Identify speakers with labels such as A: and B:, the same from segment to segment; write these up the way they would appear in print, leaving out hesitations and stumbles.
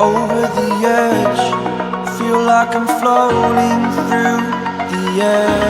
A: Over the edge, feel like I'm floating through the air.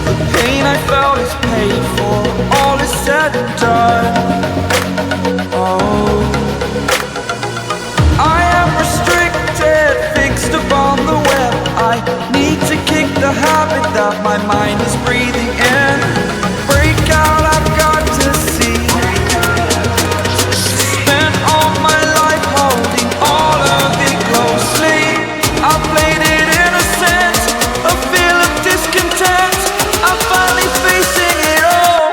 A: The pain I felt is paid for, all is said and done. Oh, I am restricted, fixed upon the web. I need to kick the habit that my mind is breathing in. Break out, I've got to see. Spent all my life holding all of it closely. I played it innocent, a feel of discontent. I'm finally facing it all,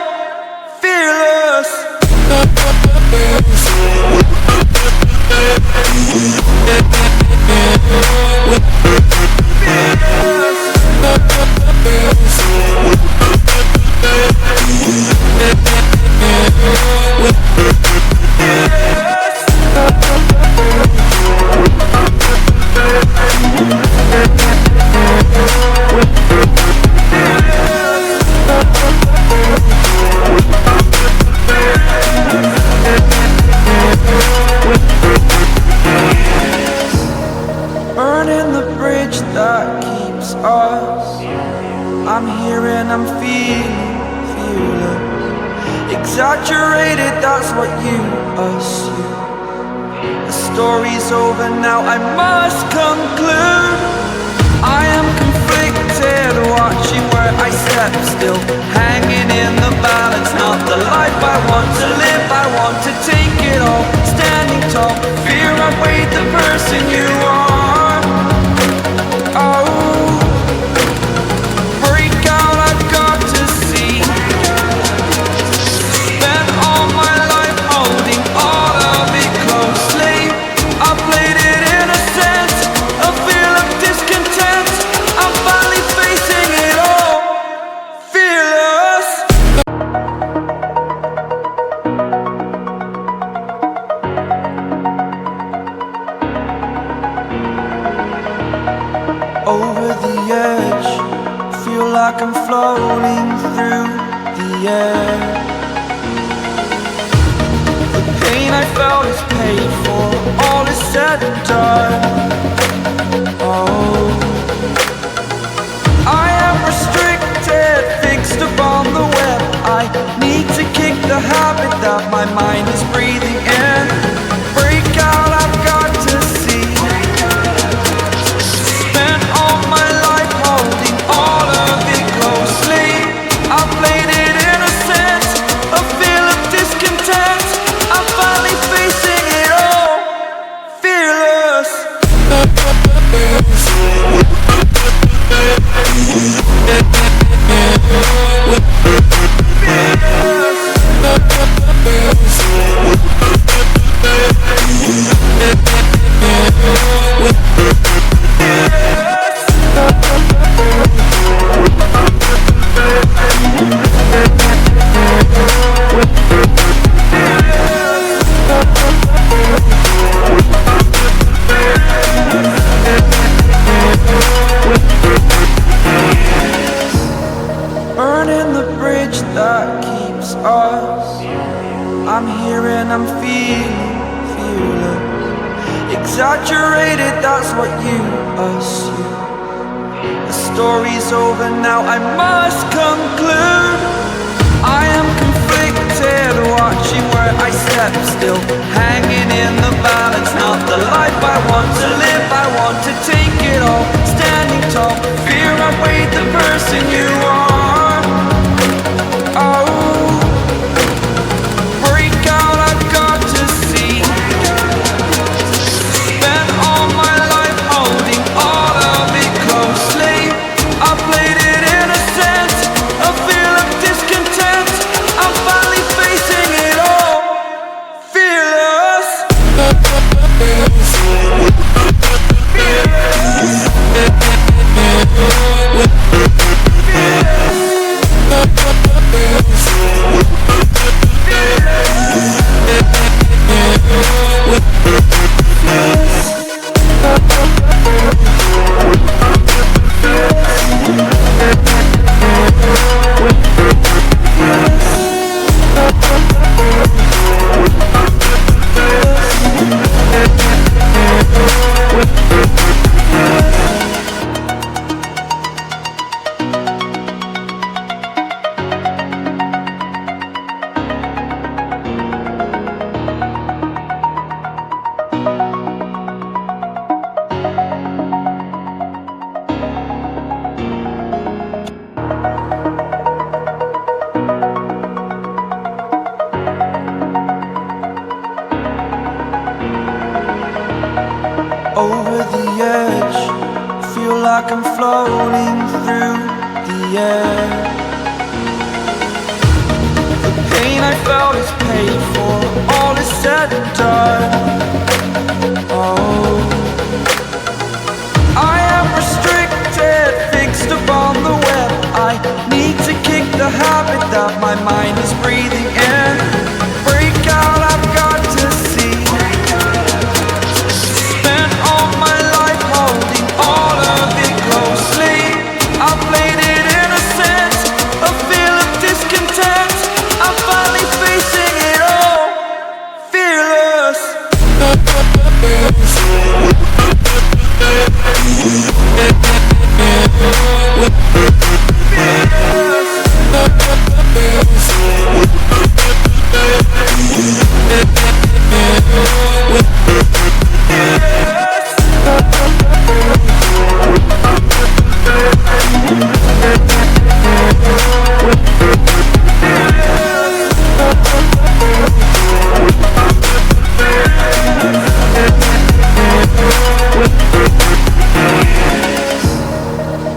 A: fearless. Burning the bridge that keeps us. I'm here and I'm feeling fearless. Exaggerated, that's what you assume. The story's over now, I must conclude. I am conflicted, watching where I step still, hanging in the balance. Not the life I want to live, I want to take it all. Standing tall, fear I weighed the person you are. Oh, break out, I've got to see. Spent all my life holding all of it closely. I played it innocent, a feel of discontent. I'm finally facing it all, fearless. Over the edge, feel like I'm floating through the air. The pain I felt is paid for, all is said and done. Oh, I am restricted, fixed upon the web. I need to kick the habit that my mind is breathing in. Break out, I've got to see. Spent all my life holding all of it closely. I played it innocent, a feel of discontent. I'm finally facing it all, fearless. Burning the bridge that keeps us. I'm here and I'm feeling fearless. Exaggerated, that's what you assume. The story's over now, I must conclude. I am conflicted, watching where I step still, hanging in the balance. Not the life I want to live, I want to take it all. Standing tall, fear I weighed the person you are. Oh, break out, I've got to see. Spent all my life holding all of it closely. I played it innocent, a feel of discontent. I'm finally facing it all, fearless. over the edge. Feel like I'm floating through the air. The pain I felt is paid for, all is said and done. Oh, I am restricted, fixed upon the web. I need to kick the habit that my mind is breathing in. Break out, I've got to see. Spent all my life holding all of it closely. I played it innocent, a feel of discontent. I'm finally facing it all, fearless.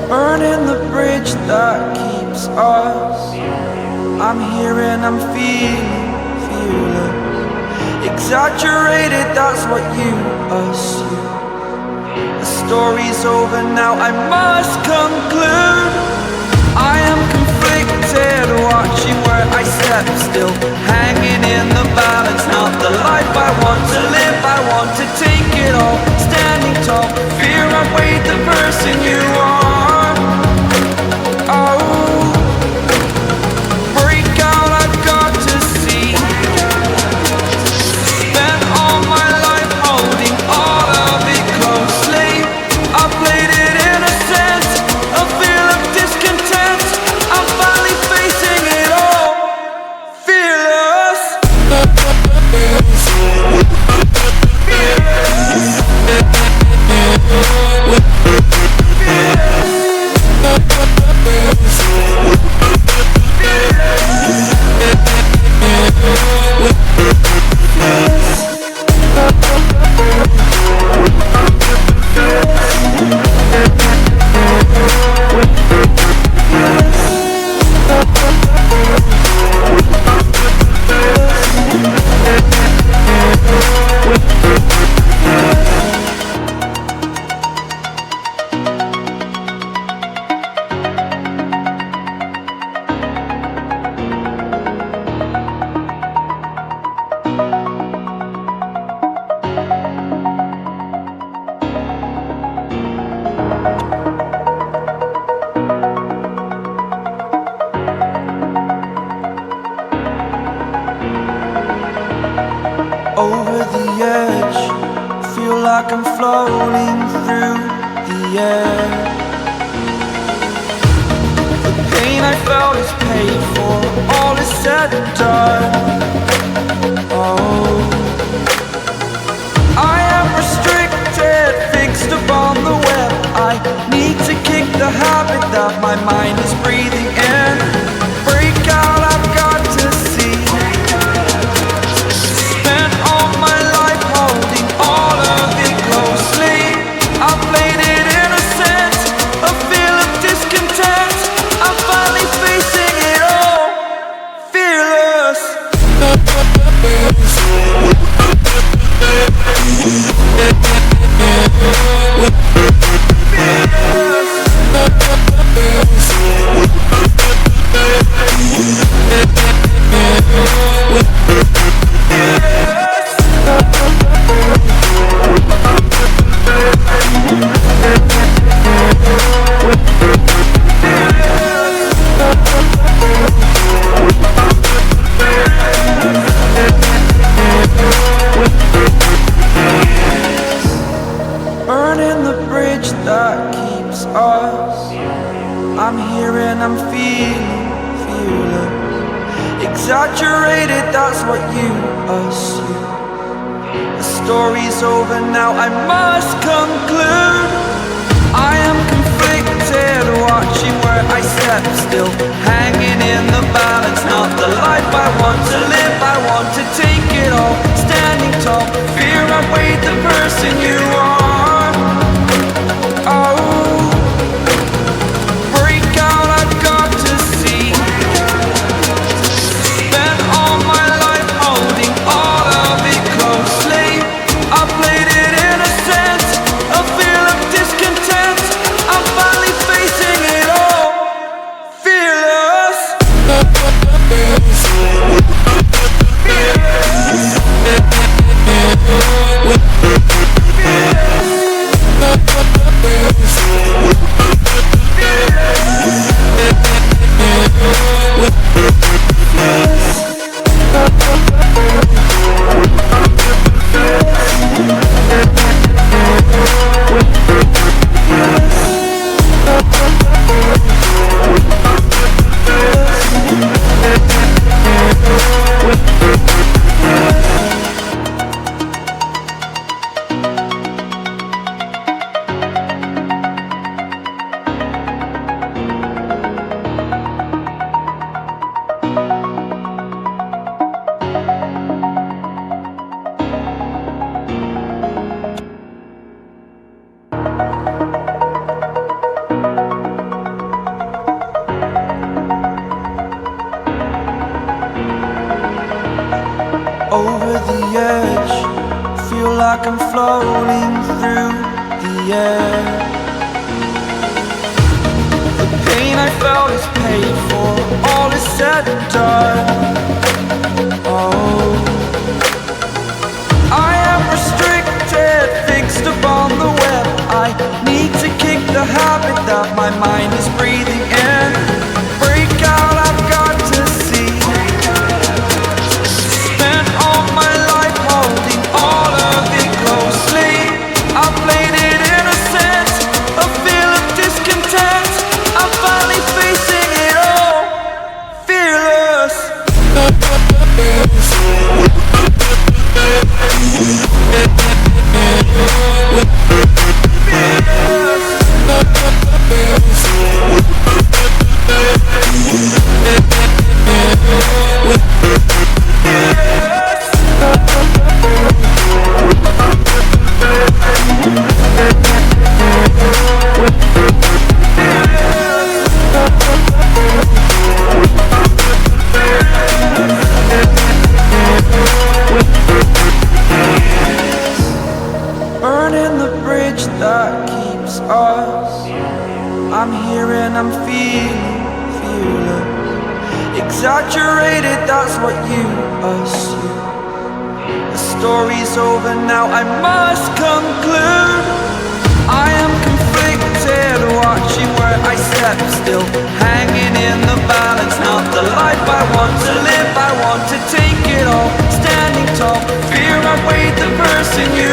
A: Burning the bridge that keeps us. I'm here and I'm feeling fearless. Exaggerated, that's what you assume. The story's over now, I must conclude. I am conflicted, watching where I step still, hanging in the balance. Not the life I want to live, I want to take it all. Standing tall, fear I weighed the person you are. Oh, break out, I've got to see. Spent all my life holding all of it closely. I played it innocent, a feel of discontent. I'm finally facing it all, fearless. Over the edge, feel like I'm floating through the air. The pain I felt is paid for, all is said and done. Oh, I am restricted, fixed upon the web. I need to kick the habit that my mind is breathing in. Break out, I've got to see. Spent all my life holding all of it closely. I played it innocent, a feel of discontent. I'm finally facing it all, fearless. Burning the bridge that keeps us. I'm here and I'm feeling fearless. Exaggerated, that's what you assume. The story's over now, I must conclude. I am conflicted, watching where I step still, hanging in the balance. Not the life I want to live, I want to take it all. Standing tall, fear I weighed the person you are. like I'm floating through the air. The pain I felt is paid for, all is said and done. Oh, I am restricted, fixed upon the web. I need to kick the habit that my mind is breathing in. Break out, I've got to see. Spent all my life holding all of it closely. I played it innocent, a feel of discontent. I'm finally facing it all, fearless. Burning the bridge that keeps us. I'm here and I'm feeling fearless. Exaggerated, that's what you assume. The story's over now, I must conclude. I am conflicted, watching where I step still, hanging in the balance. Not the life I want to live, I want to take it all. Standing tall, fear I weighed the person you